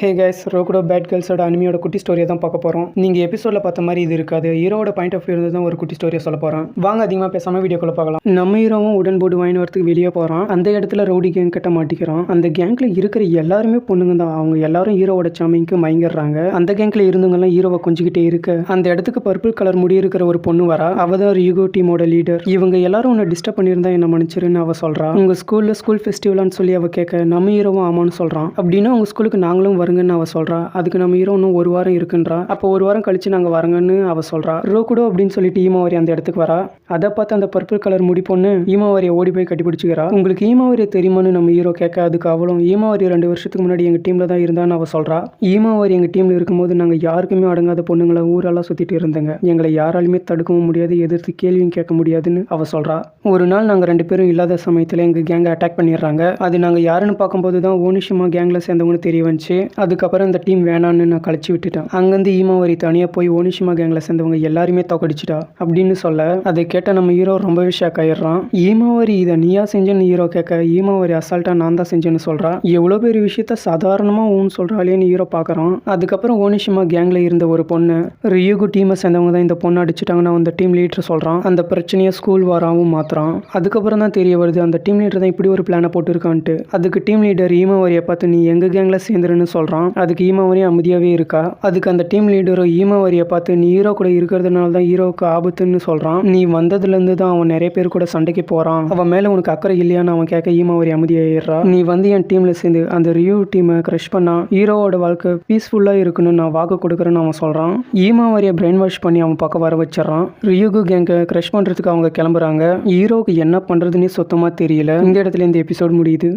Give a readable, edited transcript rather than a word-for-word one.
Hey guys, ரோகுடோ bad கேர்ள்ஸோட அனிமியோட குட்டி ஸ்டோரியை தான் பார்க்க போகிறோம். நீங்கள் எபிசோடில் பார்த்த மாதிரி இது இருக்காது. ஹீரோட பாயிண்ட் ஆஃப் வியூ தான் ஒரு குட்டி ஸ்டோரியை சொல்ல போகிறோம். வாங்க அதிகமாக பேசாமல் வீடியோக்குள்ள பார்க்கலாம். நம்ம ஹீரோவும் உடன் போர்டு வாங்கி வரத்துக்கு வெளியே போகிறான். அந்த இடத்துல ரவுடி கேங் கிட்ட மாட்டிக்கிறான். அந்த கேங்கில் இருக்கிற எல்லாருமே பொண்ணுங்க தான். அவங்க எல்லாரும் ஹீரோவோட சாமிக்கு மயங்கிடுறாங்க. அந்த கேங்கில் இருந்தவங்கலாம் ஹீரோவை கொஞ்சிக்கிட்டே இருக்க அந்த இடத்துக்கு பர்பிள் கலர் முடி இருக்கிற ஒரு பொண்ணு வரா. அவ தான் ரியூகோ டீமோட லீடர். இவங்க எல்லாரும் உன்னை டிஸ்டர்ப் பண்ணியிருந்தா என்ன மன்னிச்சிருன்னு அவ சொல்றா. உங்க ஸ்கூல்ல ஸ்கூல் ஃபெஸ்டிவல்னு சொல்லி அவ கேட்க நம்ம ஹீரோவும் ஆமான்னு சொல்றான். அப்படின்னா உங்க ஸ்கூலுக்கு நாங்களும் வருங்கன்னு அவ சொல்றா. அதுக்கு நம்ம ஹீரோ இன்னும் ஒரு வாரம் இருக்குன்றா. அப்போ ஒரு வாரம் கழிச்சு நாங்கள் வரங்கன்னு அவ சொல்றா. ரோகுடோ அப்படின்னு சொல்லிட்டு ஈமாவரி அந்த இடத்துக்கு வரா. அதை பார்த்து அந்த பர்பிள் கலர் முடி பொண்ணு ஈமாவரியை ஓடி போய் கட்டி பிடிச்சிக்கிறா. உங்களுக்கு ஈமாவரியை தெரியுமான்னு நம்ம ஹீரோ கேட்க அதுக்கு அவளும் ஈமாவரி 2 வருஷத்துக்கு முன்னாடி எங்கள் டீமில் தான் இருந்தான்னு அவ சொல்றா. ஈமாவரி எங்கள் டீமில் இருக்கும்போது நாங்கள் யாருக்குமே அடங்காத பொண்ணுங்களை ஊரெல்லாம் சுற்றிட்டு இருந்தேங்க. எங்களை யாராலுமே தடுக்கவும் முடியாது, எதிர்த்து கேள்வியும் கேட்க முடியாதுன்னு அவ சொல்றா. ஒரு நாள் நாங்கள் 2 பேரும் இல்லாத சமயத்தில் எங்கள் கேங்கை அட்டாக் பண்ணிடுறாங்க. அது நாங்கள் யாருன்னு பார்க்கும்போது தான் ஓனிஷிமா கேங்கில் சேர்ந்தவங்கன்னு தெரிய வந்துச்சு. அதுக்கப்புறம் இந்த டீம் வேணான்னு நான் கழிச்சு விட்டுட்டேன். அங்கேருந்து ஈமாவரி தனியாக போய் ஓனிஷிமா கேங்கில் சேர்ந்தவங்க எல்லாருமே தோக்கடிச்சிட்டா அப்படின்னு சொல்ல அதை கேட்ட நம்ம ஹீரோ ரொம்பவே ஷாக் ஆயிடுறான். ஈமாவரி இதை நீயா செஞ்சேன்னு ஹீரோ கேட்க ஈமாவரி அசால்ட்டா நான் தான் செஞ்சேன்னு சொல்றா. எவ்வளோ பெரிய விஷயத்த சாதாரணமாக ஊன்னு சொல்றாளேன்னு ஹீரோ பார்க்குறான். அதுக்கப்புறம் ஓனிஷிமா கேங்கில் இருந்த ஒரு பொண்ணு ரியூகு டீமை சேர்ந்தவங்க தான் இந்த பொண்ணு அடிச்சுட்டாங்கன்னு அந்த டீம் லீடர் சொல்கிறான். அந்த பிரச்சனையை ஸ்கூல் வாராவும் மாத்துறான். அதுக்கப்புறம் தான் தெரிய வருது அந்த டீம் லீடர் தான் இப்படி ஒரு பிளானை போட்டுருக்கான்ட்டு. அதுக்கு டீம் லீடர் ஈமாவரியை பார்த்து நீ எங்கள் கேங்கில் சேர்ந்துருன்னு சொல்கிறான். அதுக்கு ஈமாவரி அமைதியாகவே இருக்கா. அதுக்கு அந்த டீம் லீடரோ ஈமாவரியை பார்த்து நீ ஹீரோ கூட இருக்கிறதுனால தான் ஹீரோவுக்கு ஆபத்துன்னு சொல்கிறான். நீ வந்ததுலேருந்து தான் அவன் நிறைய பேர் கூட சண்டைக்கு போகிறான். அவன் மேலே உனக்கு அக்கறை இல்லையான்னு அவன் கேட்க ஈமாவரி அமைதியாயிடுறா. நீ வந்து என் டீமில் சேர்ந்து அந்த ரியூ டீமை க்ரஷ் பண்ணா ஹீரோவோட வாழ்க்கை பீஸ்ஃபுல்லாக இருக்குன்னு நான் வாக்கு கொடுக்குறேன்னு அவன் சொல்கிறான். ஈமாவரியை பிரெயின் வாஷ் பண்ணி அவன் பக்கம் வர வச்சிடறான். ரியூகு கேங்கை க்ரஷ் பண்ணுறதுக்கு அவங்க கிளம்புறாங்க. ஹீரோவுக்கு என்ன பண்ணுறதுன்னே சுத்தமாக தெரியல. இந்த இடத்துல இந்த எபிசோட் முடியுது.